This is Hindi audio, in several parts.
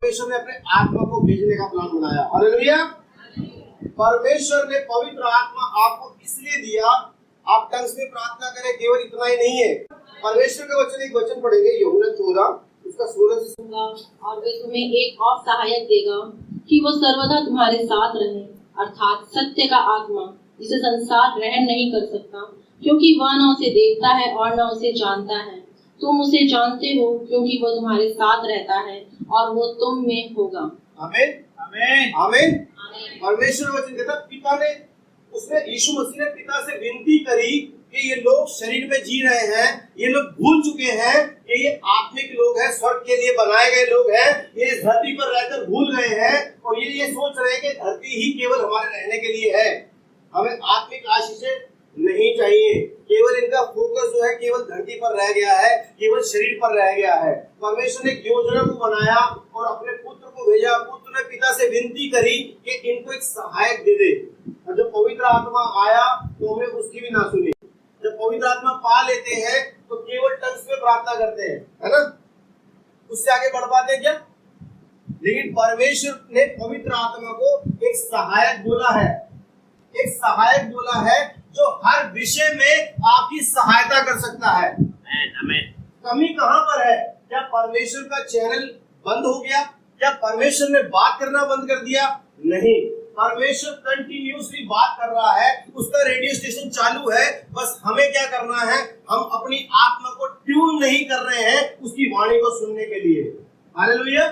परमेश्वर ने अपने आत्मा को भेजने का प्लान बनाया। हालेलुया। परमेश्वर ने पवित्र आत्मा आपको इसलिए दिया, आप टंग्स में प्रार्थना करें, केवल इतना ही नहीं है। परमेश्वर के वचन, एक वचन पढ़ेंगे यूहन्ना 14 उसका 16 से। और वे तुम्हें एक और सहायक देगा कि वो सर्वदा तुम्हारे साथ रहे, अर्थात सत्य का आत्मा, जिसे संसार ग्रहण नहीं कर सकता, क्योंकि वह न उसे देखता है और न उसे जानता है। तुम उसे जानते हो क्योंकि वो तुम्हारे साथ रहता है और वो तुम में होगा। आमीन आमीन आमीन। परमेश्वर वचन कहता, पिता ने, उसने यीशु मसीह ने पिता से विनती करी कि ये लोग शरीर में जी रहे हैं, ये लोग भूल चुके हैं कि ये आत्मिक लोग हैं, स्वर्ग के लिए बनाए गए लोग हैं, ये इस धरती पर रहकर भूल गए हैं और ये सोच रहे हैं कि धरती ही केवल हमारे रहने के लिए है, हमें आत्मिक आशीषें नहीं चाहिए। केवल इनका फोकस जो है केवल धरती पर रह गया है, केवल शरीर पर रह गया है। परमेश्वर ने एक योजना को बनाया और अपने पुत्र को भेजा। पुत्र ने पिता से विनती करी कि इनको एक सहायक दे दे, और जब पवित्र आत्मा आया तो हमें उसकी भी ना सुनी। जब पवित्र आत्मा पा लेते हैं तो केवल टंग्स में प्रार्थना करते हैं, है ना, उससे आगे बढ़ पाते क्या? लेकिन परमेश्वर ने पवित्र आत्मा को एक सहायक बोला है, एक सहायक बोला है जो हर विषय में आपकी सहायता कर सकता है। कमी कहां पर है? क्या परमेश्वर का चैनल बंद हो गया? क्या परमेश्वर ने बात करना बंद कर दिया? नहीं, परमेश्वर कंटिन्यूसली बात कर रहा है, उसका रेडियो स्टेशन चालू है। बस हमें क्या करना है, हम अपनी आत्मा को ट्यून नहीं कर रहे हैं उसकी वाणी को सुनने के लिए। हालेलुया।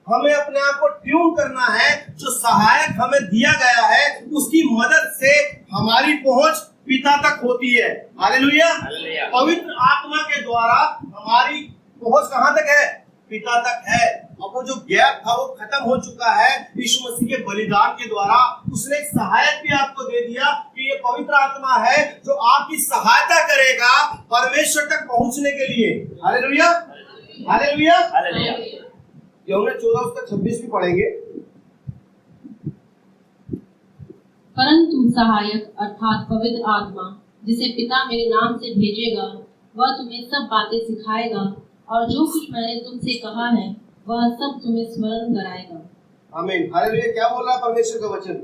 हमें अपने आप को ट्यून करना है, जो सहायक हमें दिया गया है उसकी मदद से हमारी पहुंच पिता तक होती है। हालेलुया। पवित्र आत्मा के द्वारा हमारी पहुंच कहां तक है? पिता तक है। अब वो जो गैप था वो खत्म हो चुका है यीशु मसीह के बलिदान के द्वारा। उसने एक सहायक भी आपको दे दिया कि ये पवित्र आत्मा है जो आपकी सहायता करेगा परमेश्वर तक पहुंचने के लिए। Hallelujah hallelujah hallelujah. यूहन्ना 14 उसका 26 भी पढ़ेंगे। परंतु सहायक अर्थात पवित्र आत्मा, जिसे पिता मेरे नाम से भेजेगा, वह तुम्हें सब बातें सिखाएगा और जो कुछ मैंने तुमसे कहा है वह सब तुम्हें स्मरण कराएगा। आमीन हालेलुया। क्या बोल रहा है परमेश्वर का वचन?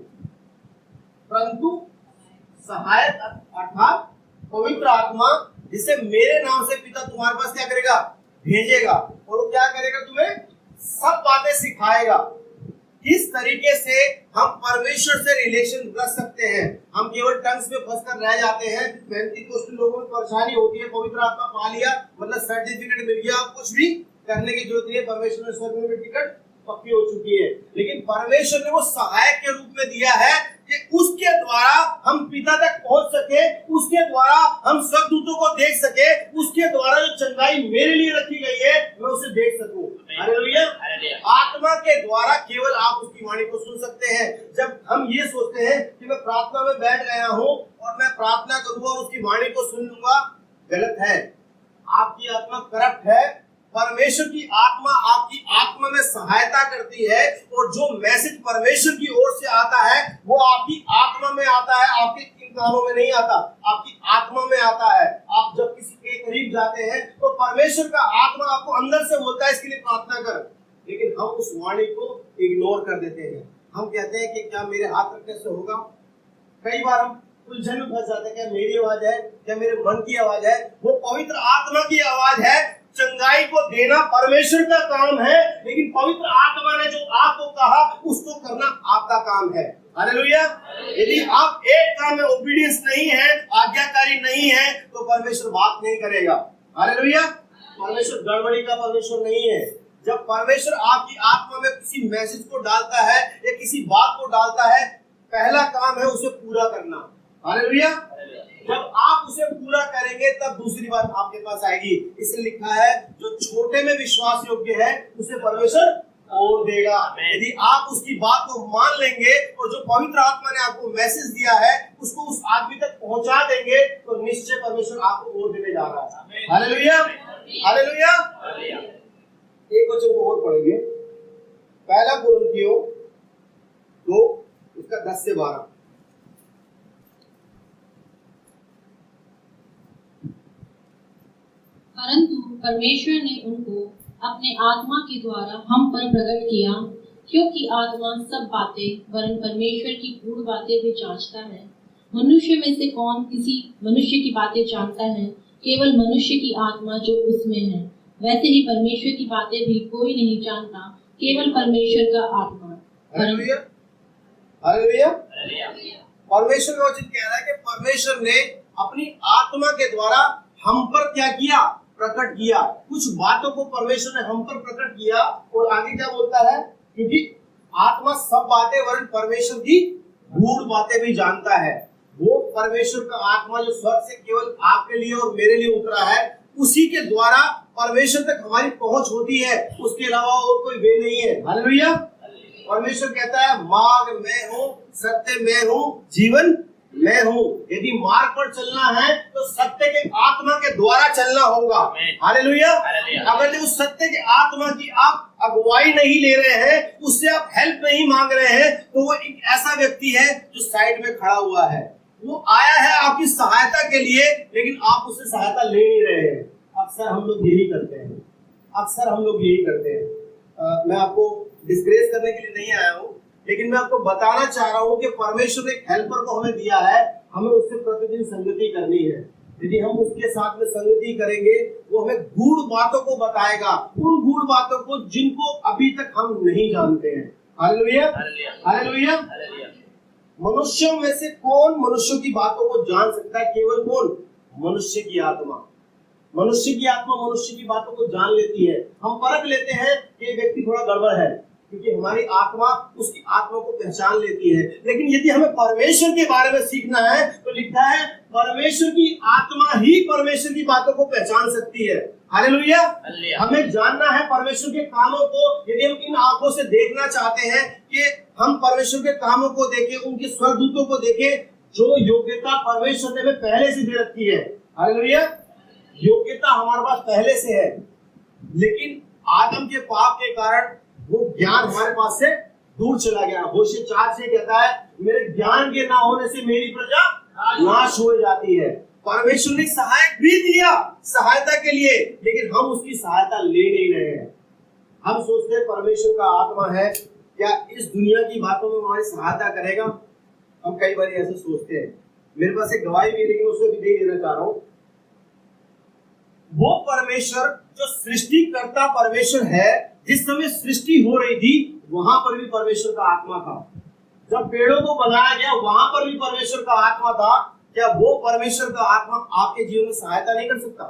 परंतु सहायक अर्थात पवित्र आत्मा, जिसे मेरे नाम से पिता तुम्हारे पास क्या करेगा? भेजेगा, और वो क्या करेगा? तुम्हें सब बातें सिखाएगा। किस तरीके से हम परमेश्वर से रिलेशन रख सकते हैं? हम केवल टंग्स में फंसकर रह जाते हैं। पेंटिकोस्टल लोगों में परेशानी होती है, पवित्र आत्मा पा लिया मतलब सर्टिफिकेट मिल गया, कुछ भी करने की जरूरत नहीं है, परमेश्वर ने स्वर्ग में टिकट पक्की हो चुकी है। लेकिन परमेश्वर ने वो सहायक के रूप में दिया है कि उसके द्वारा हम पिता तक पहुंच सके, उसके द्वारा हम स्वर्गदूतों को देख सके, उसके द्वारा जो चंगाई मेरे लिए रखी गई है मैं उसे देख सकूं। हालेलुया। आत्मा के द्वारा केवल आप उसकी वाणी को सुन सकते हैं। जब हम ये सोचते हैं कि मैं प्रार्थना में बैठ गया हूं और मैं प्रार्थना करूंगा और उसकी वाणी को सुन लूंगा, गलत है। आपकी आत्मा करप्ट है। परमेश्वर की आत्मा आपकी आत्मा में सहायता करती है, और जो मैसेज परमेश्वर की ओर से आता है वो आपकी आत्मा में आता है, आपके इन कानों में नहीं आता, आपकी आत्मा में आता है। आप जब किसी के करीब जाते हैं तो परमेश्वर का आत्मा आपको अंदर से बोलता है इसके लिए प्रार्थना कर, लेकिन हम उस वाणी को इग्नोर कर देते हैं। हम कहते हैं कि क्या मेरे हाथ रखने से होगा? कई बार हम उलझन में फंस जाते हैं, क्या मेरी आवाज है, क्या मेरे मन की आवाज है? वो पवित्र आत्मा की आवाज है। चंगाई को देना परमेश्वर का काम है, लेकिन पवित्र आत्मा ने जो आपको कहा उसको करना आपका काम है। हालेलुया। यदि आप एक काम में ओबीडियंस नहीं है, आज्ञाकारी नहीं है, तो परमेश्वर बात नहीं करेगा। हालेलुया। परमेश्वर गड़बड़ी का परमेश्वर नहीं है। जब परमेश्वर आपकी आत्मा में किसी मैसेज को डालता है या किसी बात को डालता है, पहला काम है उसे पूरा करना। हालेलुया। जब आप उसे पूरा करेंगे तब दूसरी बात आपके पास आएगी। इसलिए लिखा है जो छोटे में विश्वास योग्य है उसे परमेश्वर और देगा। यदि आप उसकी बात को मान लेंगे और जो पवित्र आत्मा ने आपको मैसेज दिया है उसको उस आदमी तक पहुंचा देंगे, तो निश्चय परमेश्वर आपको और देने जा रहा है। Hallelujah hallelujah. एक वचन को और पढ़ेंगे, पहला कुरिन्थियों 2 उसका 10 से 12। परंतु परमेश्वर ने उनको अपने आत्मा के द्वारा हम पर प्रकट किया, क्योंकि आत्मा सब बातें वरन परमेश्वर की गूढ़ बातें भी जांचता है। मनुष्य में से कौन किसी मनुष्य की बातें जानता है? केवल मनुष्य की आत्मा जो उसमें है। वैसे ही परमेश्वर की बातें भी कोई नहीं जानता, केवल परमेश्वर का आत्मा। Hallelujah, hallelujah. परमेश्वर का वचन कह रहा है कि परमेश्वर ने अपनी आत्मा के द्वारा हम पर क्या किया? प्रकट किया। कुछ बातों को परमेश्वर ने हम पर प्रकट किया। और आगे क्या बोलता है? क्योंकि आत्मा सब बातें वरन परमेश्वर की गूढ़ बातें भी जानता है। वो परमेश्वर का आत्मा जो स्वर्ग से केवल आपके लिए और मेरे लिए उतरा है, उसी के द्वारा परमेश्वर तक हमारी पहुंच होती है। उसके अलावा और कोई वे नहीं है। हालेलुया। परमेश्वर कहता है मार्ग मैं हूँ, सत्य मैं हूँ, जीवन मैं हूँ। यदि मार्ग पर चलना है तो सत्य के आत्मा के द्वारा चलना होगा। हालेलुया। अगर उस सत्य के आत्मा की आप अगुवाई नहीं ले रहे हैं, उससे आप हेल्प नहीं मांग रहे हैं, तो वो एक ऐसा व्यक्ति है जो साइड में खड़ा हुआ है। वो आया है आपकी सहायता के लिए, लेकिन आप उससे सहायता ले नहीं रहे हैं। अक्सर हम लोग यही करते हैं, अक्सर हम लोग यही करते हैं। मैं आपको डिस्करेज करने के लिए नहीं आया हूँ, लेकिन मैं आपको बताना चाह रहा हूँ कि परमेश्वर ने एक हेल्पर को हमें दिया है, हमें उससे प्रतिदिन संगति करनी है। यदि हम उसके साथ में संगति करेंगे, वो हमें गूढ़ बातों को बताएगा, उन गूढ़ बातों को जिनको अभी तक हम नहीं जानते हैं। Hallelujah, hallelujah. मनुष्यों में से कौन मनुष्यों की बातों को जान सकता है? केवल कौन? मनुष्य की आत्मा। मनुष्य की आत्मा मनुष्य की बातों को जान लेती है। हम परख लेते हैं कि ये व्यक्ति थोड़ा गड़बड़ है, क्योंकि हमारी आत्मा उसकी आत्मा को पहचान लेती है। लेकिन यदि हमें परमेश्वर के बारे में सीखना है तो लिखा है परमेश्वर की आत्मा ही परमेश्वर की बातों को पहचान सकती है। हालेलुया। हमें जानना है परमेश्वर के कामों को। यदि हम इन आंखों से देखना चाहते हैं कि हम परमेश्वर के कामों को देखें, उनके स्वर्गदूतों को देखें, जो योग्यता परमेश्वर ने हमें पहले से दे रखी है। हालेलुया। योग्यता हमारे पास पहले से है, लेकिन आदम के पाप के कारण वो ज्ञान हमारे पास से दूर चला गया। होशे 4 से कहता है मेरे ज्ञान के ना होने से मेरी प्रजा नाश हो जाती है। परमेश्वर ने सहायक भी दिया सहायता के लिए, लेकिन हम उसकी सहायता ले नहीं रहे हैं। हम सोचते हैं परमेश्वर का आत्मा है, क्या इस दुनिया की बातों में हमारी सहायता करेगा? हम कई बार ऐसे सोचते हैं। मेरे पास एक गवाही भी, लेकिन उसको भी दे देना चाह रहा हूं। वो परमेश्वर जो सृष्टिकर्ता परमेश्वर है, जिस समय सृष्टि हो रही थी वहां पर भी परमेश्वर का आत्मा था। जब पेड़ों को बनाया गया वहां पर भी परमेश्वर का आत्मा था। क्या वो परमेश्वर का आत्मा आपके जीवन में सहायता नहीं कर सकता?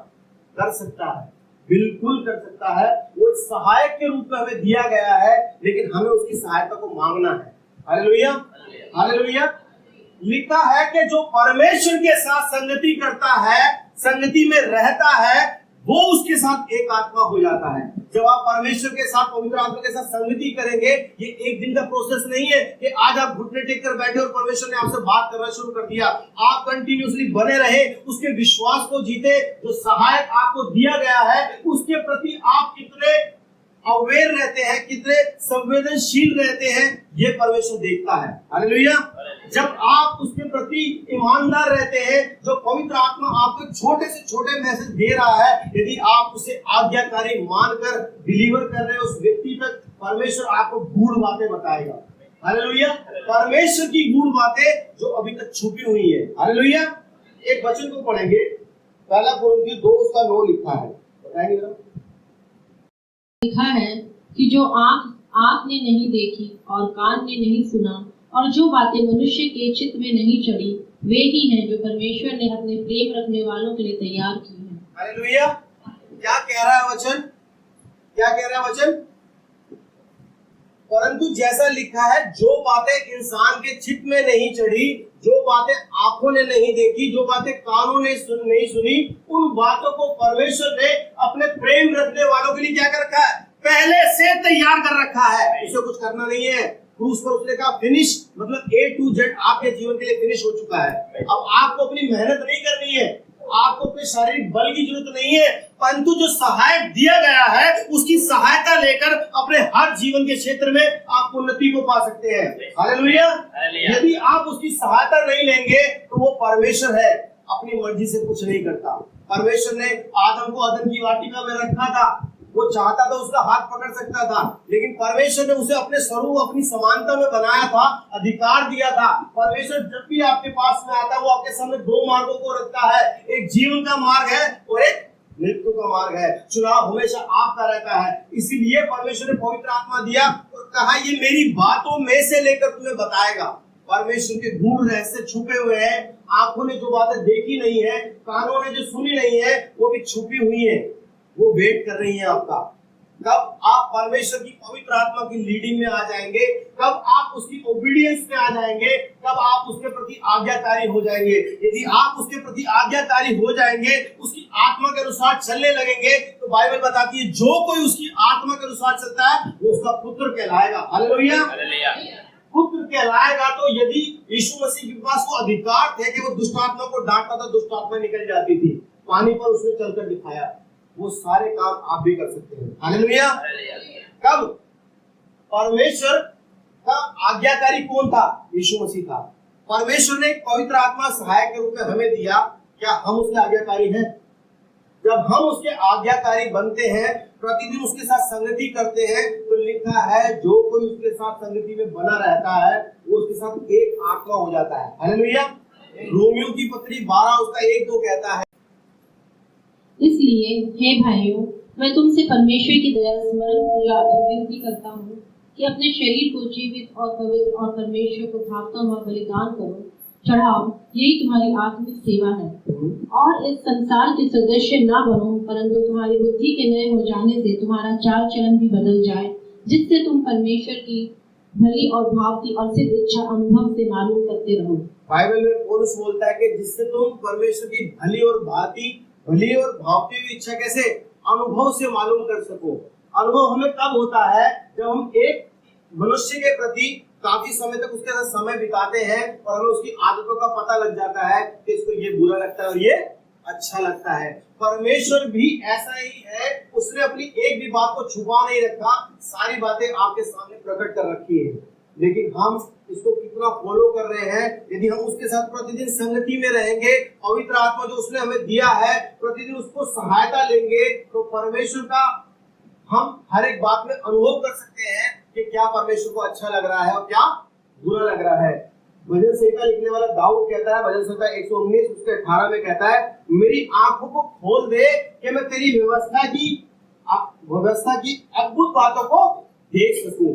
कर सकता है, बिल्कुल कर सकता है। वो एक सहायक के रूप में हमें दिया गया है, लेकिन हमें उसकी सहायता को मांगना है। Hallelujah, hallelujah. लिखा है कि जो परमेश्वर के साथ संगति करता है, संगति में रहता है, वो उसके साथ एक आत्मा हो जाता है। जब आप परमेश्वर के साथ, पवित्र आत्मा के साथ संगति करेंगे, ये एक दिन का प्रोसेस नहीं है कि आज आप घुटने टेक कर बैठे और परमेश्वर ने आपसे बात करना शुरू कर दिया। आप कंटिन्यूअसली बने रहे, उसके विश्वास को जीते। जो सहायक आपको दिया गया है उसके प्रति आप कितने अवेयर रहते हैं, कितने संवेदनशील रहते हैं, ये परमेश्वर देखता है। हालेलुया। जब आप उसके प्रति ईमानदार रहते हैं, जो पवित्र आत्मा आपको छोटे से छोटे मैसेज दे रहा है, यदि आप उसे आज्ञाकारी मानकर डिलीवर कर रहे हैं उस व्यक्ति तक, परमेश्वर आपको गूढ़ बातें बताएगा। हालेलुया। परमेश्वर की गूढ़ बातें जो अभी तक छुपी हुई है। हालेलुया। एक वचन को पढ़ेंगे, पहला कुरिन्थियों 2:9 लिखा है, बताएंगे जरा। लिखा है कि जो आँख ने नहीं देखी और कान ने नहीं सुना और जो बातें मनुष्य के चित्त में नहीं चढ़ी, वे ही हैं जो परमेश्वर ने अपने प्रेम रखने वालों के लिए तैयार की हैं। हालेलुया। क्या कह रहा है वचन? क्या कह रहा है वचन? परंतु जैसा लिखा है, जो बातें इंसान के चित्त में नहीं चढ़ी, जो बातें आंखों ने नहीं देखी, जो बातें कानों ने नहीं सुनी, उन बातों को परमेश्वर ने अपने प्रेम रखने वालों के लिए क्या कर रखा है? पहले से तैयार कर रखा है। उसे कुछ करना नहीं है। क्रूस पर उसने कहा फिनिश, मतलब A to Z आपके जीवन के लिए फिनिश हो चुका है। अब आपको अपनी मेहनत नहीं करनी है, आपको अपने शारीरिक बल की जरूरत नहीं है, परंतु जो सहायक दिया गया है उसकी सहायता लेकर अपने हर जीवन के क्षेत्र में आप उन्नति को पा सकते हैं। हालेलुया। यदि आप उसकी सहायता नहीं लेंगे तो वो परमेश्वर है, अपनी मर्जी से कुछ नहीं करता। परमेश्वर ने आदम को अदन की वाटिका में रखा था, वो चाहता था उसका हाथ पकड़ सकता था, लेकिन परमेश्वर ने उसे अपने स्वरूप अपनी समानता में बनाया था, अधिकार दिया था। परमेश्वर जब भी आपके पास में आता है वो आपके सामने दो मार्गों को रखता है, एक जीवन का मार्ग है और एक मृत्यु का मार्ग है। चुनाव हमेशा आपका रहता है। इसीलिए परमेश्वर ने पवित्र आत्मा दिया और कहा ये मेरी बातों में से लेकर तुम्हें बताएगा। परमेश्वर के गूढ़ रहस्य छुपे हुए हैं। आंखों ने जो बातें देखी नहीं है, कानों ने जो सुनी नहीं है, वो भी छुपी हुई है, वो वेट कर रही है आपका। कब आप परमेश्वर की पवित्र आत्मा की लीडिंग में आ जाएंगे, कब आप उसकी ओबीडियंस में आ जाएंगे, कब आप उसके प्रति आज्ञाकारी हो जाएंगे। यदि आप उसके प्रति आज्ञाकारी हो जाएंगे, उसकी आत्मा के अनुसार चलने लगेंगे, तो बाइबल बताती है जो कोई उसकी आत्मा के अनुसार चलता है वो उसका पुत्र कहलाएगा। हालेलुया। पुत्र कहलाएगा। तो यदि यीशु मसीह के पास वो अधिकार थे कि वो दुष्ट आत्मा को डांटता था, दुष्ट आत्मा निकल जाती थी, पानी पर उसने चलकर दिखाया, वो सारे काम आप भी कर सकते हैं। हालेलुया। कब? परमेश्वर का आज्ञाकारी कौन था? यीशु मसीह था। परमेश्वर ने एक पवित्र आत्मा सहायक के रूप में हमें दिया। क्या हम उसके आज्ञाकारी हैं? जब हम उसके आज्ञाकारी बनते हैं, प्रतिदिन उसके साथ संगति करते हैं, तो लिखा है जो कोई उसके साथ संगति में बना रहता है वो उसके साथ एक आत्मा हो जाता है। हालेलुया। रोमियो की पत्री 12 उसका 1-2 कहता है, इसलिए हे भाइयों, मैं तुमसे परमेश्वर की दया स्मरण विनती करता हूँ कि अपने शरीर को जीवित और पवित्र और परमेश्वर को भावता हुआ बलिदान करो, चढ़ाओ, यही तुम्हारी आत्मिक सेवा है। और इस संसार के सदस्य ना बनो, परंतु तुम्हारी बुद्धि के नए हो जाने से तुम्हारा चाल चलन भी बदल जाए, जिससे तुम परमेश्वर की भली और भावती और सिद्ध इच्छा अनुभव से मालूम करते रहो। बाइबल में पौलुस बोलता है कि जिससे तुम परमेश्वर की भली और भावती हुई इच्छा कैसे अनुभव से मालूम कर सको। अनुभव हमें कब होता है? जब हम एक मनुष्य के प्रति काफी समय तक उसके साथ समय बिताते हैं और हमें उसकी आदतों का पता लग जाता है कि इसको ये बुरा लगता है और ये अच्छा लगता है। परमेश्वर भी ऐसा ही है, उसने अपनी एक भी बात को छुपा नहीं रखा, सारी बातें आपके सामने प्रकट कर रखी है। लेकिन हम इसको कितना फॉलो कर रहे हैं? यदि हम उसके साथ प्रतिदिन संगति में रहेंगे, पवित्र आत्मा जो उसने हमें दिया है, प्रतिदिन उसको सहायता लेंगे, तो परमेश्वर का हम हर एक बात में अनुभव कर सकते हैं कि क्या परमेश्वर को अच्छा लग रहा है और क्या बुरा लग रहा है। भजन संहिता लिखने वाला दाऊद कहता है, भजन संहिता 119 उसके 18 में कहता है, मेरी आंखों को खोल दे कि मैं तेरी व्यवस्था की अद्भुत बातों को देख सकूं।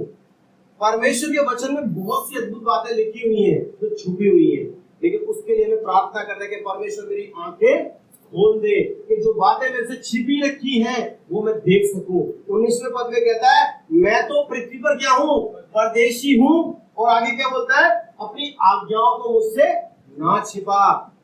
परमेश्वर के वचन में बहुत सी अद्भुत बातें लिखी हुई हैं जो छुपी हुई हैं, लेकिन उसके लिए हमें प्रार्थना करना है कि परमेश्वर मेरी आंखें खोल दे कि जो बातें मेरे से छिपी रखी हैं वो मैं देख सकूं। 19वें पद में कहता है, मैं तो पृथ्वी पर क्या हूं? परदेशी हूं। और आगे क्या बोलता है? अपनी आज्ञाओं को मुझसे ना छिपा।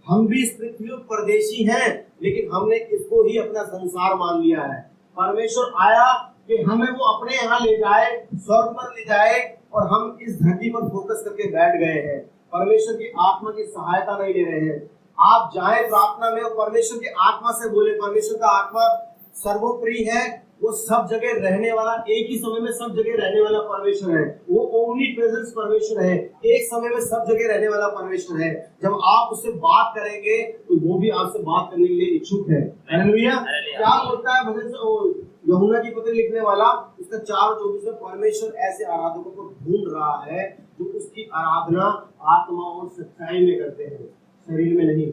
हम भी इस पृथ्वी पर परदेशी हैं, लेकिन हमने इसको ही अपना संसार मान लिया है। परमेश्वर आया कि हमें वो अपने यहाँ ले जाए, स्वर्ग पर ले जाए, और हम इस धरती पर फोकस करके बैठ गए हैं। परमेश्वर की आत्मा की सहायता नहीं ले रहे हैं। आप जाए प्रार्थना में और परमेश्वर की आत्मा से बोले। परमेश्वर का आत्मा सर्वोपरि है, वो सब जगह रहने वाला, एक ही समय में सब जगह रहने वाला परमेश्वर है। वो ओमनी प्रेजेंस परमेश्वर है, एक समय में सब जगह रहने वाला परमेश्वर है। जब आप उससे बात करेंगे तो वो भी आपसे बात करने के लिए इच्छुक है। हालेलुया। क्या बोलता है भजन से यूहन्ना की पत्री लिखने वाला, उसका 4:24 में, परमेश्वर ऐसे आराधकों को ढूंढ रहा है जो उसकी आराधना आत्मा और सच्चाई में करते हैं, शरीर में नहीं,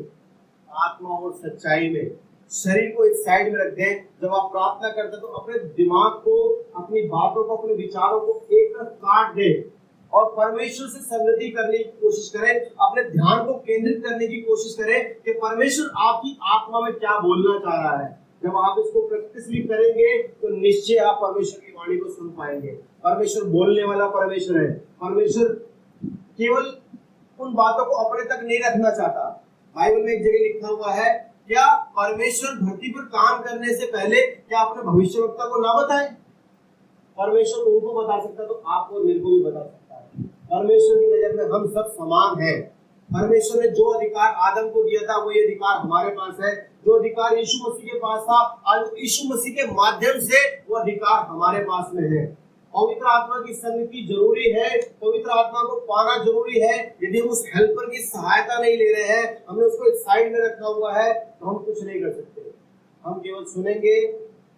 आत्मा और सच्चाई में। शरीर को एक साइड में रख दें। जब आप प्रार्थना करते हैं तो अपने दिमाग को, अपनी बातों को, अपने विचारों को एक तरफ काट दें और परमेश्वर से संगति करने की कोशिश करें। अपने ध्यान को केंद्रित करने की कोशिश करें कि परमेश्वर आपकी आत्मा में क्या बोलना चाह रहा है। जब आप इसको प्रैक्टिसली करेंगे तो निश्चय आप परमेश्वर की वाणी को सुन पाएंगे। परमेश्वर बोलने वाला परमेश्वर है। परमेश्वर केवल उन बातों को अपने तक नहीं रखना चाहता। बाइबल में एक जगह लिखा हुआ है, क्या परमेश्वर धरती पर काम करने से पहले क्या अपने भविष्यवक्ता को ना बताए? परमेश्वर उनको बता सकता तो आपको और मेरे को भी बता सकता है। परमेश्वर की नजर में हम सब समान हैं। परमेश्वर ने जो अधिकार आदम को दिया था वही अधिकार हमारे पास है। जो अधिकार यीशु मसीह के पास था, आज यीशु मसीह के माध्यम से वो अधिकार हमारे पास में है। पवित्र आत्मा की संगति जरूरी है, पवित्र आत्मा को पाना जरूरी है। यदि हम उस हेल्पर की सहायता नहीं ले रहे हैं, हमने उसको एक साइड में रखा हुआ है, तो हम कुछ नहीं कर सकते। हम केवल सुनेंगे,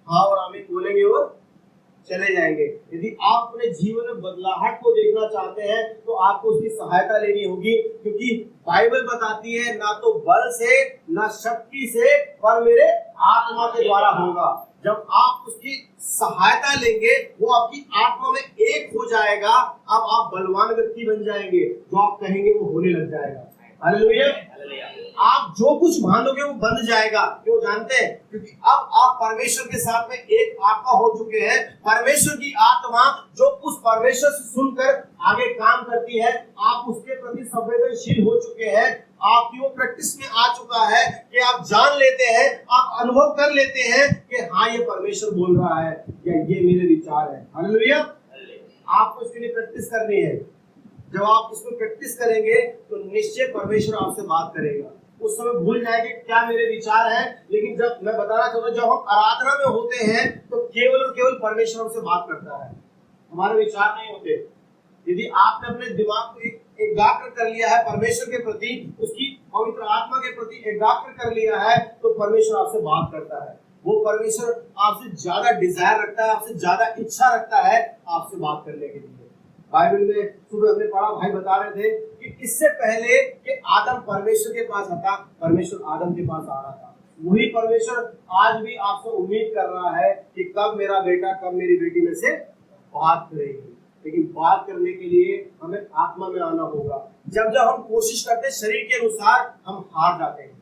हाँ और आमीन बोलेंगे और चले जाएंगे। यदि आप अपने जीवन में बदलाहट को देखना चाहते हैं तो आपको उसकी सहायता लेनी होगी, क्योंकि बाइबल बताती है ना तो बल से ना शक्ति से पर मेरे आत्मा के द्वारा होगा। जब आप उसकी सहायता लेंगे वो आपकी आत्मा में एक हो जाएगा, अब आप बलवान व्यक्ति बन जाएंगे, जो आप कहेंगे वो होने लग जाएगा। हालेलुया। आप जो कुछ मानोगे वो बन जाएगा। क्यों जानते हैं? क्योंकि अब आप परमेश्वर के साथ में एक आत्मा हो चुके हैं। परमेश्वर की आत्मा जो उस परमेश्वर से सुनकर आगे काम करती है, आप उसके प्रति संवेदनशील हो चुके हैं। आपकी वो प्रैक्टिस में आ चुका है कि आप जान लेते हैं, आप अनुभव कर लेते हैं कि हाँ ये परमेश्वर बोल रहा है या ये मेरे विचार है। हालेलुया। आपको इसके लिए प्रैक्टिस करनी है। जब आप इसको प्रैक्टिस करेंगे तो निश्चय परमेश्वर आपसे बात करेगा। उस समय भूल जाएंगे क्या मेरे विचार हैं, लेकिन जब मैं बताना चाहता हूँ, जब हम आराधना में होते हैं तो केवल और केवल परमेश्वर हमसे बात करता है, हमारे विचार नहीं होते। यदि आपने अपने दिमाग को एकाग्र कर लिया है परमेश्वर के प्रति, उसकी पवित्र आत्मा के प्रति एकाग्र कर लिया है, तो परमेश्वर आपसे बात करता है। वो परमेश्वर आपसे ज्यादा डिजायर रखता है, आपसे ज्यादा इच्छा रखता है आपसे बात करने के लिए। बाइबल में सुबह हमने पढ़ा, भाई बता रहे थे कि इससे पहले कि आदम परमेश्वर के पास आता, परमेश्वर आदम के पास आ रहा था। वही परमेश्वर आज भी आपसे उम्मीद कर रहा है कि कब मेरा बेटा कब मेरी बेटी में से बात करेगी। लेकिन बात करने के लिए हमें आत्मा में आना होगा। जब जब हम कोशिश करते हैं शरीर के अनुसार, हम हार जाते हैं।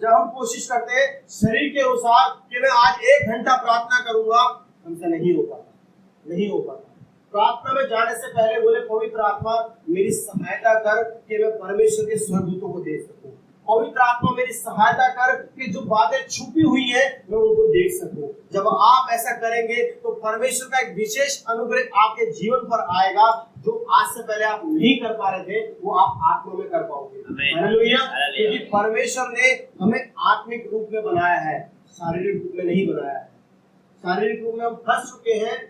जब हम कोशिश करते हैं शरीर के अनुसार कि मैं आज 1 घंटा प्रार्थना करूंगा, हमसे नहीं हो पाता, नहीं हो पाता। प्रार्थना में जाने से पहले बोले पवित्र आत्मा मेरी सहायता कर कि मैं परमेश्वर के स्वर्गदूतों को देख सकूं। पवित्र आत्मा मेरी सहायता कर कि जो बातें छुपी हुई है मैं उनको देख सकूं। जब आप ऐसा करेंगे तो परमेश्वर का एक विशेष अनुग्रह आपके जीवन पर आएगा, जो आज से पहले आप नहीं कर पा रहे थे वो आप आत्मा में कर पाओगे। हालेलुया। क्योंकि परमेश्वर ने हमें आत्मिक रूप में बनाया है, शारीरिक रूप में नहीं बनाया है। शारीरिक रूप में हम फंस चुके हैं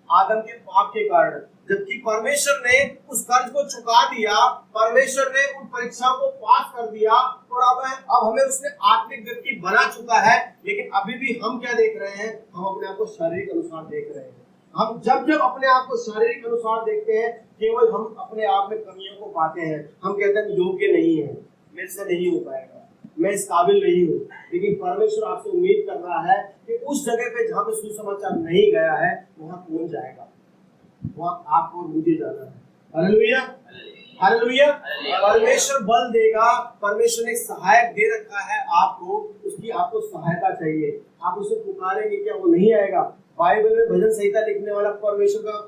आदम के पाप के कारण, जबकि परमेश्वर ने उस कर्ज को चुका दिया, परमेश्वर ने उन परीक्षाओं को पास कर दिया और अब हमें उसने आत्मिक व्यक्ति बना चुका है। लेकिन अभी भी हम क्या देख रहे हैं? हम अपने आप को शारीरिक अनुसार देख रहे हैं। हम जब जब अपने आप को शारीरिक अनुसार देखते हैं, केवल हम अपने आप में कमियों को पाते हैं। हम कहते हैं योग्य नहीं है, मेरे से नहीं हो पाएगा, मैं इस काबिल नहीं हूँ। लेकिन परमेश्वर आपसे उम्मीद कर रहा है कि उस जगह पे जहाँ पे सुसमाचार नहीं गया है वहाँ कौन जाएगा? वहाँ आपको और मुझे जाना है। Hallelujah, hallelujah. परमेश्वर बल देगा। परमेश्वर ने सहायक दे रखा है आपको, उसकी आपको सहायता चाहिए। आप उसे पुकारेंगे क्या वो नहीं आएगा? बाइबल में भजन संहिता लिखने वाला परमेश्वर का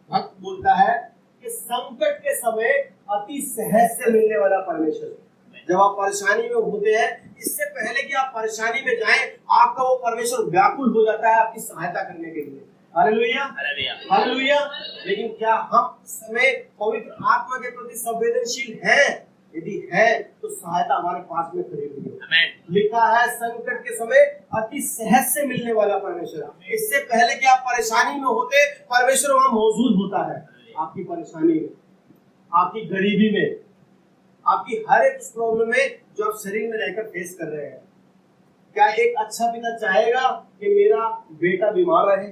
भक्त बोलता है कि संकट के समय अति सहज से मिलने वाला परमेश्वर। जब आप परेशानी में होते हैं, इससे पहले कि आप परेशानी में जाएं, आपका वो परमेश्वर व्याकुल हो जाता है आपकी सहायता करने के लिए। Hallelujah, hallelujah. लेकिन क्या हम इस समय पवित्र आत्मा के प्रति संवेदनशील हैं? यदि है तो सहायता हमारे पास में खड़ी हुई है। लिखा है संकट के समय अति सहज से मिलने वाला परमेश्वर। इससे पहले कि आप परेशानी में होते, परमेश्वर वहां मौजूद होता है। आपकी परेशानी में, आपकी गरीबी में, आपकी हर एक प्रॉब्लम में जो आप शरीर में रहकर फेस कर रहे हैं। क्या एक अच्छा पिता चाहेगा कि मेरा बेटा बीमार रहे?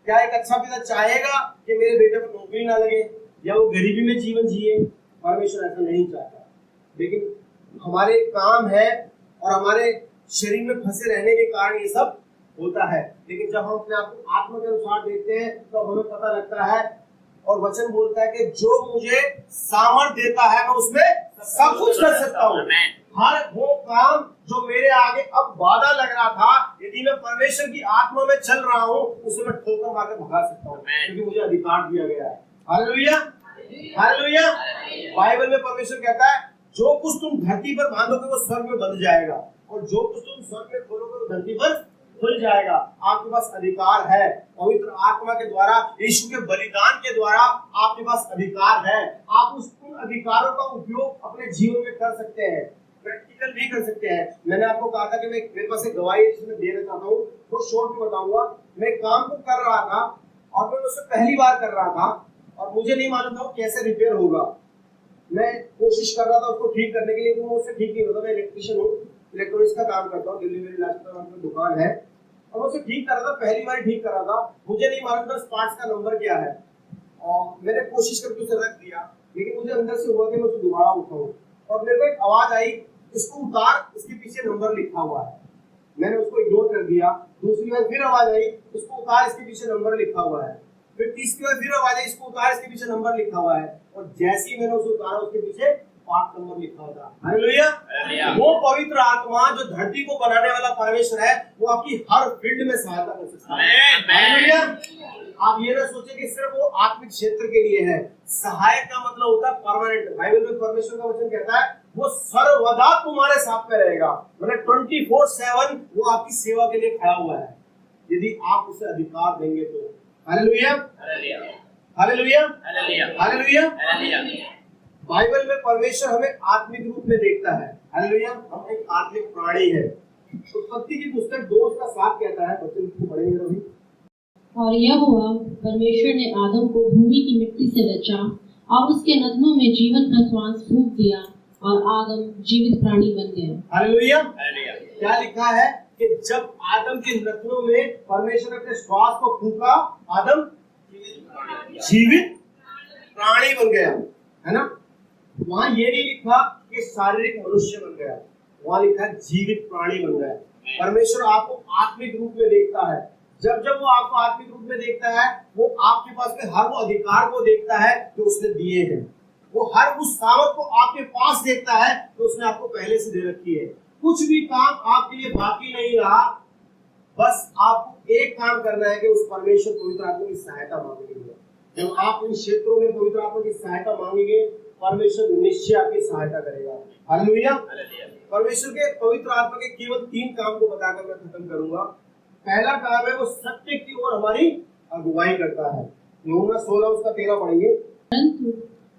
क्या एक अच्छा पिता चाहेगा कि मेरे बेटे को नौकरी ना लगे या वो गरीबी में जीवन जिए? परमेश्वर ऐसा नहीं चाहता। लेकिन हमारे काम है और हमारे शरीर में फंसे रहने के कारण ये सब होता है। लेकिन जब हम अपने आप को आत्मा के अनुसार देखते हैं तो हमें पता लगता है और वचन बोलता है कि जो मुझे सामर्थ्य देता है मैं उसमें सब कुछ कर सकता हूँ। हर वो काम जो मेरे आगे अब बाधा लग रहा था, यदि मैं परमेश्वर की आत्मा में चल रहा हूँ, उसे मैं ठोकर मार के भगा सकता हूँ, क्योंकि मुझे अधिकार दिया गया है। Hallelujah, hallelujah. बाइबल में परमेश्वर कहता है जो कुछ तुम धरती पर बांधोगे वो स्वर्ग में बंध जाएगा, और जो कुछ तुम स्वर्ग में खोलोगे वो धरती पर खुल जाएगा। आपके पास अधिकार है। पवित्र आत्मा के द्वारा, यीशु के बलिदान के द्वारा आपके पास अधिकार है। आप उन अधिकारों का उपयोग अपने जीवन में कर सकते हैं, प्रैक्टिकल भी कर सकते हैं। मैंने आपको कहा था कि मेरे पास एक गवाही इसमें देना चाहता हूँ, वो शॉर्ट में बताऊंगा। मैं काम को कर रहा था और मैं उसे पहली बार कर रहा था और मुझे नहीं मालूम था वो कैसे रिपेयर होगा। मैं कोशिश कर रहा था उसको ठीक करने के लिए, वो मुझसे ठीक नहीं होता। मैं इलेक्ट्रिशियन हूँ, इलेक्ट्रॉनिक्स का काम करता हूँ, दिल्ली में दुकान है। और मैं उसे ठीक कर रहा था, पहली बार ठीक कर रहा था, मुझे नहीं मालूम था स्पार्क्स का नंबर क्या है, और मैंने कोशिश करके उसे रख दिया, लेकिन मुझे अंदर से हुआ कि मैं उसे दोबारा उठाऊं, और मेरे को एक आवाज आई, इसको उतार, इसके पीछे नंबर लिखा हुआ है। मैंने उसको इग्नोर कर दिया। दूसरी बार फिर आवाज आई, इसको उतार, इसके पीछे नंबर लिखा हुआ है। फिर तीसरी बार फिर आवाज आई, इसको उतार, इसके पीछे नंबर लिखा हुआ है, और जैसे ही मैंने उसे उतारा, उसके पीछे पार्ट नंबर लिखा हुआ था। हालेलुया। वो पवित्र आत्मा जो धरती को बनाने वाला परमेश्वर है, वो आपकी हर फील्ड में सहायता कर सकता है। हालेलुया। आप ये ना सोचें कि सिर्फ वो आत्मिक क्षेत्र के लिए है। सहायक का मतलब होता है परमानेंट। बाइबल में परमेश्वर का वचन कहता है वो सर्वदा तुम्हारे साथ में रहेगा, मतलब 24/7 वो आपकी सेवा के लिए खड़ा हुआ है, यदि आप उसे अधिकार देंगे तो। Hallelujah, hallelujah, hallelujah. बाइबल में परमेश्वर हमें आत्मिक रूप में देखता है। हालेलुया। हम एक आत्मिक प्राणी है। उत्पत्ति की पुस्तक 2:7 कहता है, वचन को पढ़ेंगे रवि। और यह हुआ, परमेश्वर ने आदम को भूमि की मिट्टी से रचा और उसके नथनों में जीवन का श्वास फूंक दिया और आदम जीवित प्राणी बन गया। हालेलुया। क्या लिखा है कि जब आदम के नथनों में परमेश्वर ने श्वास को फूंका, आदम जीवित प्राणी बन गया, है ना। वहां ये नहीं लिखा कि शारीरिक मनुष्य बन गया, वहां लिखा जीवित प्राणी बन गया। परमेश्वर आपको आत्मिक रूप में देखता है। जब जब वो आपको आत्मिक रूप में देखता है, वो आपके पास में हर वो अधिकार को देखता है जो उसने दिए हैं। वो हर उस सामर्थ को आपके पास देखता है तो उसने आपको पहले से दे रखी है। कुछ भी काम आपके लिए बाकी नहीं रहा, बस आपको एक काम करना है कि उस परमेश्वर पवित्र आत्मा की सहायता मांगेंगे। जब आप इन क्षेत्रों में पवित्र आत्मा की सहायता मांगेंगे, परमेश्वर निश्चय आपकी सहायता करेगा। हालेलुया। परमेश्वर के पवित्र आत्मा के केवल 3 काम को बताकर मैं खत्म करूंगा। पहला काम है वो सत्य की ओर हमारी अगुवाई करता है। यूहन्ना 16 उसका 13 पढ़ेंगे। परंतु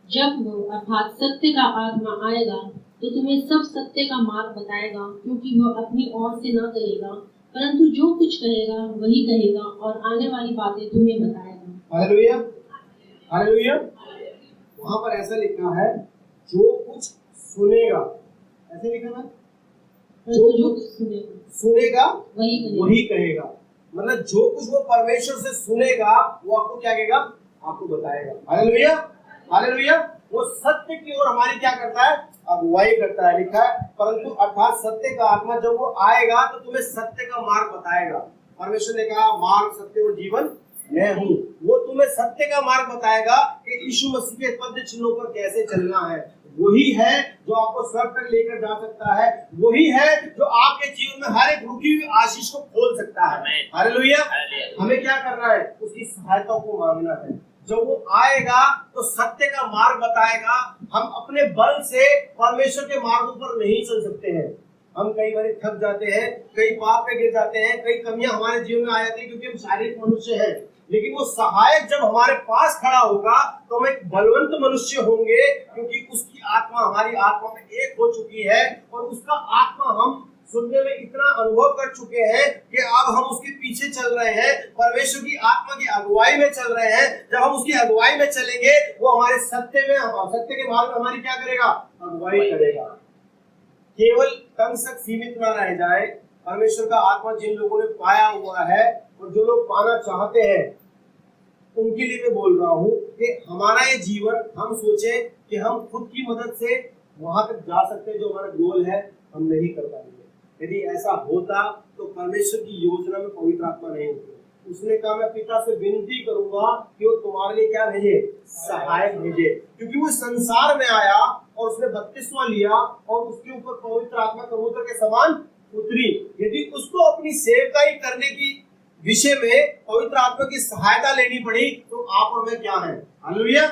जब वो अर्थात सत्य का आत्मा आएगा तो तुम्हें सब सत्य का मार्ग बताएगा, क्योंकि वह अपनी ओर से न कहेगा, परंतु जो कुछ कहेगा वही कहेगा और आने वाली बातें तुम्हें बताएगा। Hallelujah, hallelujah. वहां पर ऐसा लिखा है जो कुछ सुनेगा, ऐसे लिखा है जो कुछ सुनेगा वही कहेगा। मतलब जो कुछ वो परमेश्वर से सुनेगा वो आपको क्या कहेगा, आपको बताएगा। Hallelujah, hallelujah. वो सत्य की ओर हमारी क्या करता है, अगुवाई करता है। लिखा है परंतु अर्थात सत्य का आत्मा जब वो आएगा तो तुम्हें सत्य का मार्ग बताएगा। परमेश्वर ने कहा मार्ग, सत्य और जीवन मैं हूँ। वो तुम्हें सत्य का मार्ग बताएगा कि यीशु मसीह के पद चिन्हों पर कैसे चलना है। वही है जो आपको स्वर्ग तक लेकर जा सकता है। वही है जो आपके जीवन में हर एक रुकी हुई आशीष को खोल सकता है। हालेलुया। हमें क्या करना है, उसकी सहायता को मांगना है। जब वो आएगा तो सत्य का मार्ग बताएगा। हम अपने बल से परमेश्वर के मार्गों पर नहीं चल सकते हैं। हम कई बार थक जाते हैं, कई पाप में गिर जाते हैं, कई कमियां हमारे जीवन में आ जाती है क्योंकि हम शारीरिक मनुष्य हैं। लेकिन वो सहायक जब हमारे पास खड़ा होगा तो हम एक बलवंत मनुष्य होंगे, क्योंकि उसकी आत्मा हमारी आत्मा में एक हो चुकी है और उसका आत्मा हम सुनने में इतना अनुभव कर चुके हैं कि अब हम उसके पीछे चल रहे हैं, परमेश्वर की आत्मा की अगुवाई में चल रहे हैं। जब हम उसकी अगुवाई में चलेंगे वो हमारे सत्य के मार्ग में हमारी क्या करेगा, अगुवाई करेगा। केवल तंग तक सीमित ना रह जाए। परमेश्वर का आत्मा जिन लोगों ने पाया हुआ है और जो लोग पाना चाहते हैं उनके लिए मैं बोल रहा हूँ कि हमारा ये जीवन, हम सोचे कि हम खुद की मदद से वहां तक जा सकते हैं जो हमारा गोल है, हम नहीं कर पाएंगे। यदि ऐसा होता तो परमेश्वर की योजना में पवित्र आत्मा नहीं होती। उसने कहा मैं पिता से विनती करूंगा कि वो तुम्हारे लिए क्या भेजे, सहायक भेजे। क्योंकि वो संसार में आया और उसने बपतिस्मा लिया और उसके ऊपर पवित्र आत्मा कबूतर के समान उतरी। यदि उसको अपनी सेवकाई करने की विषय में पवित्र आत्मा की सहायता लेनी पड़ी तो आप और मैं क्या है, हालेलुया।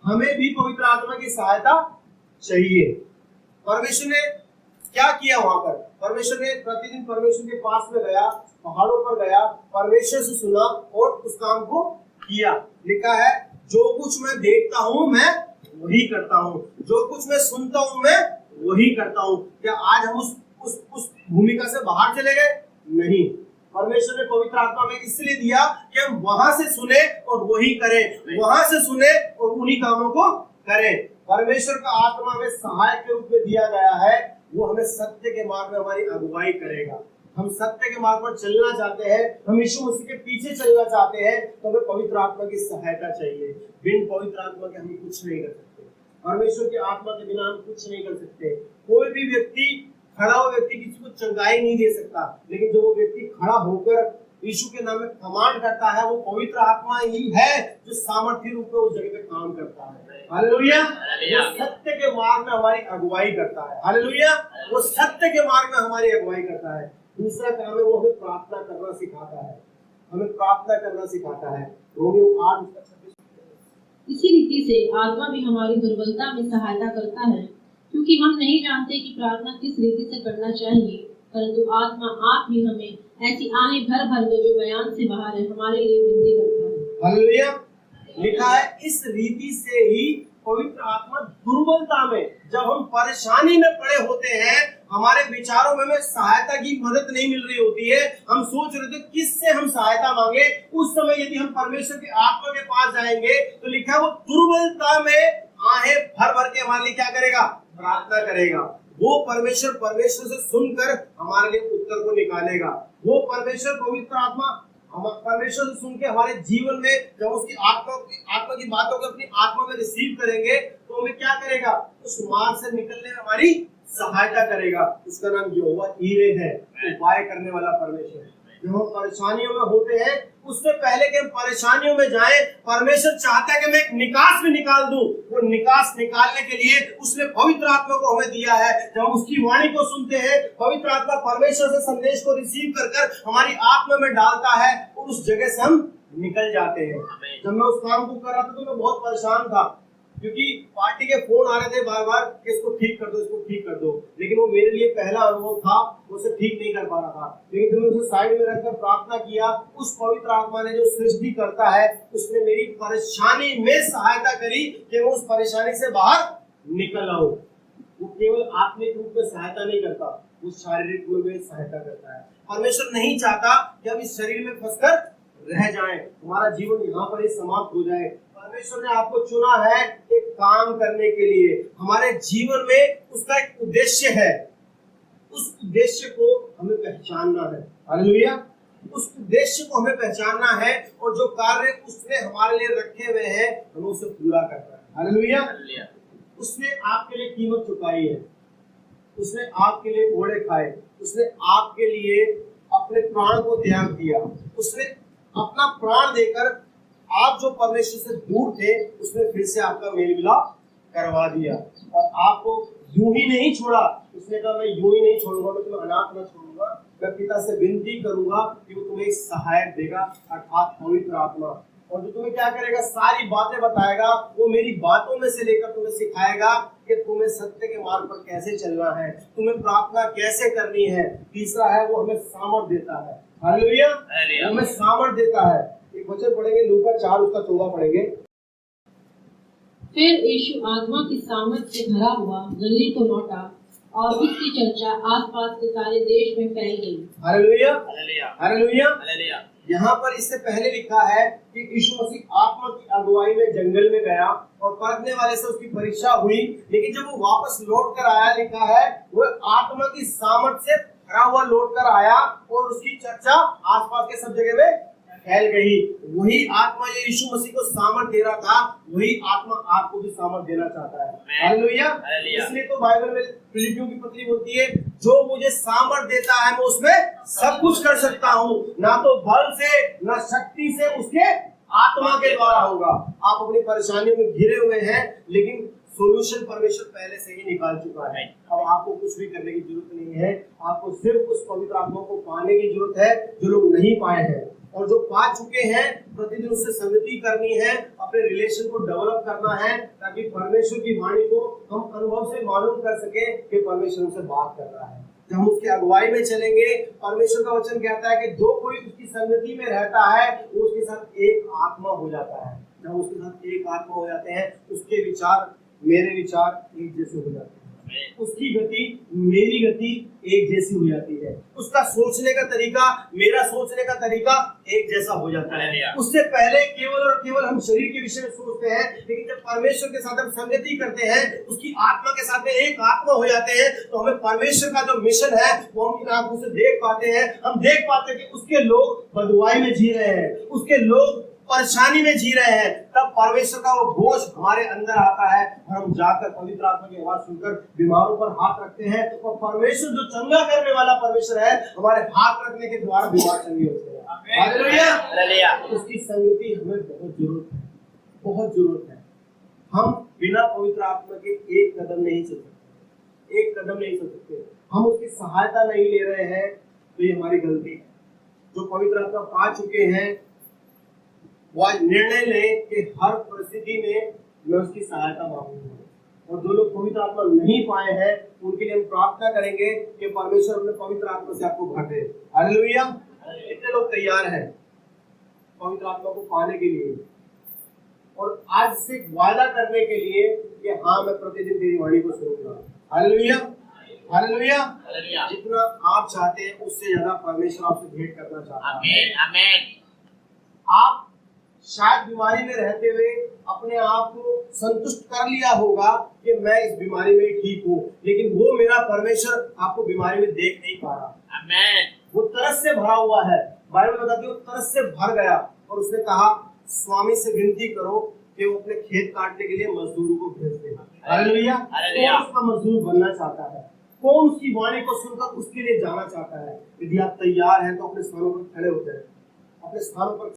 हमें भी पवित्र आत्मा की सहायता चाहिए। परमेश्वर ने क्या किया वहां पर, परमेश्वर ने प्रतिदिन परमेश्वर के पास में गया, पहाड़ों पर गया, परमेश्वर से सुना और उस काम को किया। लिखा है जो कुछ मैं देखता हूं मैं वही करता हूं, जो कुछ मैं सुनता हूं मैं वही करता हूं। क्या आज हम उस भूमिका से बाहर चले गए? नहीं। परमेश्वर ने पवित्र आत्मा में इसलिए दिया कि हम वहां से सुने और वही करें, वहां से सुने और उन्हीं कामों को करें। परमेश्वर का आत्मा हमें सहायक के रूप में दिया गया है, वो हमें सत्य के मार्ग में हमारी अगुवाई करेगा। हम सत्य के मार्ग पर चलना चाहते हैं, हम यीशु मसीह के पीछे चलना चाहते हैं, तो हमें पवित्र आत्मा की सहायता चाहिए। बिन पवित्र आत्मा के हम कुछ नहीं कर सकते। परमेश्वर की आत्मा के बिना हम कुछ नहीं कर सकते। कोई भी व्यक्ति, खड़ा हुआ व्यक्ति किसी को चंगाई नहीं दे सकता, लेकिन जो वो व्यक्ति खड़ा होकर यीशु के नाम में कमांड करता है, वो पवित्र आत्मा ही है जो सामर्थ्य रूप में उस जगह पे काम करता है। हालेलुया। वो सत्य के मार्ग में हमारी अगुवाई करता है। हालेलुया। वो सत्य के मार्ग में हमारी अगुवाई करता है। दूसरा काम है, वो हमें प्रार्थना करना सिखाता है। हमें प्रार्थना करना सिखाता है। रोमियो 8:26। इसी रीति से आत्मा भी हमारी दुर्बलता में सहायता करता है, क्योंकि हम नहीं जानते कि प्रार्थना किस रीति से करना चाहिए, परंतु आत्मा आप ही हमें ऐसी आने भर भर में जो बयान से बाहर है हमारे लिए विनती करता है। हालेलुया। लिखा है इस रीति से ही पवित्र आत्मा दुर्बलता में, जब हम परेशानी में पड़े होते हैं, हमारे विचारों में हमें सहायता की मदद नहीं मिल रही होती है, हम सोच रहे थे किससे हम सहायता मांगे, उस समय यदि हम परमेश्वर की आत्मा के पास जाएंगे तो लिखा है वो दुर्बलता में आहें भर भर के हमारे लिए क्या करेगा? प्रार्थना करेगा। वो परमेश्वर से सुनकर हमारे लिए उत्तर को निकालेगा। वो परमेश्वर पवित्र आत्मा परमेश्वर से सुन के हमारे जीवन में जब उसकी आत्मा की बातों को अपनी आत्मा में रिसीव करेंगे तो हमें क्या करेगा? उस मार्ग से निकलने में हमारी सहायता करेगा। उसका नाम यहोवा ईरे है, उपाय करने वाला परमेश्वर। जब हम परेशानियों में होते हैं, उससे पहले कि हम परेशानियों में जाएं, परमेश्वर चाहता है कि मैं एक निकास भी निकाल दूं। वो निकास निकालने के लिए उसने पवित्र आत्मा को हमें दिया है। जब हम उसकी वाणी को सुनते हैं, पवित्र आत्मा परमेश्वर से संदेश को रिसीव कर हमारी आत्मा में डालता है और उस जगह से हम निकल जाते हैं। जब मैं उस काम को कर रहा था तो मैं बहुत परेशान था, क्योंकि पार्टी के फोन आ रहे थे बार बार कि इसको ठीक कर दो, इसको ठीक कर दो, लेकिन वो मेरे लिए पहला अनुभव था, उसे ठीक नहीं कर पा रहा था। लेकिन जब मैं उसे साइड में रखकर प्रार्थना किया, उस पवित्र आत्मा ने, जो सृष्टि करता है, उसने मेरी परेशानी में सहायता करी कि मैं उस परेशानी से बाहर निकल आऊं। वो केवल आत्मिक रूप में सहायता नहीं करता, वो शारीरिक रूप में सहायता करता है। परमेश्वर नहीं चाहता कि हम इस शरीर में फंसकर रह जाएं, हमारा जीवन यहाँ पर ही समाप्त हो जाए। परमेश्वर ने आपको चुना है एक काम करने के लिए। हमारे जीवन में उसका एक उद्देश्य है, उस उद्देश्य को हमें पहचानना है। हालेलुया। उस उद्देश्य को हमें पहचानना है और जो कार्य उसने हमारे लिए रखे हुए हैं हमें उसे पूरा करना है। हालेलुया। उसने आपके लिए कीमत चुकाई है, उसने आपके लिए घोड़े खाए, उसने आपके लिए अपने प्राण को त्याग दिया। उसने अपना प्राण देकर आप जो परमेश्वर से दूर थे, उसने फिर से आपका मेल मिलाप करवा दिया और आपको यूं ही नहीं छोड़ा। उसने कहा मैं यूं ही नहीं छोड़ूंगा, मैं तुम्हें अनाथ न छोड़ूंगा, मैं पिता से विनती करूंगा कि वो तुम्हें सहायक देगा, अर्थात पवित्र आत्मा, और जो तुम्हें क्या करेगा? सारी बातें बताएगा। वो मेरी बातों में से लेकर तुम्हें सिखाएगा कि तुम्हें सत्य के मार्ग पर कैसे चलना है, तुम्हें प्रार्थना कैसे करनी है। तीसरा है, वो हमें सामर्थ देता है। हालेलुया। हमें सामर्थ देता है। एक वचन पढ़ेंगे, लूका 4:14 पढ़ेंगे। फिर यीशु आत्मा की सामर्थ से भरा हुआ गलील को लौटा और उसकी चर्चा आसपास के सारे देश में फैल गई। हालेलुया। हालेलुया। यहाँ पर इससे पहले लिखा है कि यीशु मसीह आत्मा की अगुवाई में जंगल में गया और परखने वाले से उसकी परीक्षा हुई, लेकिन जब वो वापस लौट कर आया, लिखा है वो आत्मा की सामर्थ से भरा हुआ लौट कर आया और उसकी चर्चा आसपास के सब जगह में फैल गई। वही आत्मा जो यीशु मसीह को सामर्थ दे रहा था, वही आत्मा आपको भी सामर्थ देना चाहता है। हालेलुया। इसलिए तो बाइबल में फिलिपियों की पत्री बोलती है, जो मुझे सामर्थ देता है मैं उसमें सब कुछ कर सकता हूँ, ना तो बल से ना शक्ति से, उसके आत्मा के द्वारा होगा। आप अपनी परेशानियों में घिरे हुए हैं, लेकिन सोल्यूशन परमेश्वर पहले से ही निकाल चुका है। अब आपको कुछ भी करने की जरूरत नहीं है, आपको सिर्फ उस पवित्र आत्मा को पाने की जरूरत है जो लोग नहीं पाए हैं, और जो पा चुके हैं प्रतिदिन उससे संगति करनी है, अपने रिलेशन को डेवलप करना है, ताकि परमेश्वर की वाणी को हम अनुभव से मालूम कर सके कि परमेश्वर हमसे बात कर रहा है। जब हम उसकी अगुवाई में चलेंगे, परमेश्वर का वचन कहता है कि जो कोई उसकी संगति में रहता है वो उसके साथ एक आत्मा हो जाता है। जब उसके साथ एक आत्मा हो जाते हैं, उसके विचार मेरे विचार एक जैसे हो जाते हैं। उसकी गति मेरी गति एक जैसी हो जाती है, उसका सोचने का तरीका मेरा सोचने का तरीका एक जैसा हो जाता है। उससे पहले केवल और केवल हम शरीर के विषय में सोचते हैं, लेकिन जब परमेश्वर के साथ हम संगति करते हैं, उसकी आत्मा के साथ में एक आत्मा हो जाते हैं, तो हमें परमेश्वर का जो मिशन है वो हम इन आंखों से देख पाते हैं। हम देख पाते हैं कि उसके लोग बदुआई में जी रहे हैं, उसके लोग परेशानी में जी रहे हैं, तब परमेश्वर का वो बोझ हमारे अंदर आता है और हम जाकर पवित्र आत्मा की आवाज सुनकर बीमारों पर हाथ रखते हैं, और परमेश्वर जो चंगा करने वाला परमेश्वर है, हमारे हाथ रखने के द्वारा बीमार चंगे होते हैं। हालेलुया। उसकी संगति हमें बहुत जरूरत है, बहुत जरूरत है। हम बिना पवित्र आत्मा के एक कदम नहीं चल सकते, एक कदम नहीं चल सकते। हम उसकी सहायता नहीं ले रहे हैं तो ये हमारी गलती है। जो पवित्र आत्मा पा चुके हैं वो आज निर्णय लें कि हर परिस्थिति में मैं उसकी सहायता मांगूंगा, और जो लोग पवित्र आत्मा नहीं पाए हैं उनके लिए हम प्रार्थना करेंगे कि परमेश्वर अपने पवित्र आत्मा से आपको भर दे। हालेलुया। कितने लोग तैयार हैं पवित्र आत्मा को पाने के लिए और आज से वादा करने के लिए कि हाँ मैं प्रतिदिन तेरी वाणी को सुनूंगा। Hallelujah, hallelujah. जितना आप चाहते हैं उससे ज्यादा परमेश्वर आपसे भेंट करना चाहता है। आमीन, आमीन। आप शायद बीमारी में रहते हुए अपने आप को संतुष्ट कर लिया होगा कि मैं इस बीमारी में ठीक हूँ, लेकिन वो मेरा परमेश्वर आपको बीमारी में देख नहीं पा रहा। आमीन। वो तरस से भरा हुआ है। बाइबल बताती है वो तरस से भर गया और उसने कहा स्वामी से विनती करो कि वो अपने खेत काटने के लिए मजदूरों को भेज दे। हालेलुया। कौन उसका मजदूर बनना चाहता है? कौन उसकी वाणी को सुनकर उसके लिए जाना चाहता है? यदि आप तैयार हैं तो अपने स्थानों पर खड़े हो जाएं, अपने स्थानों पर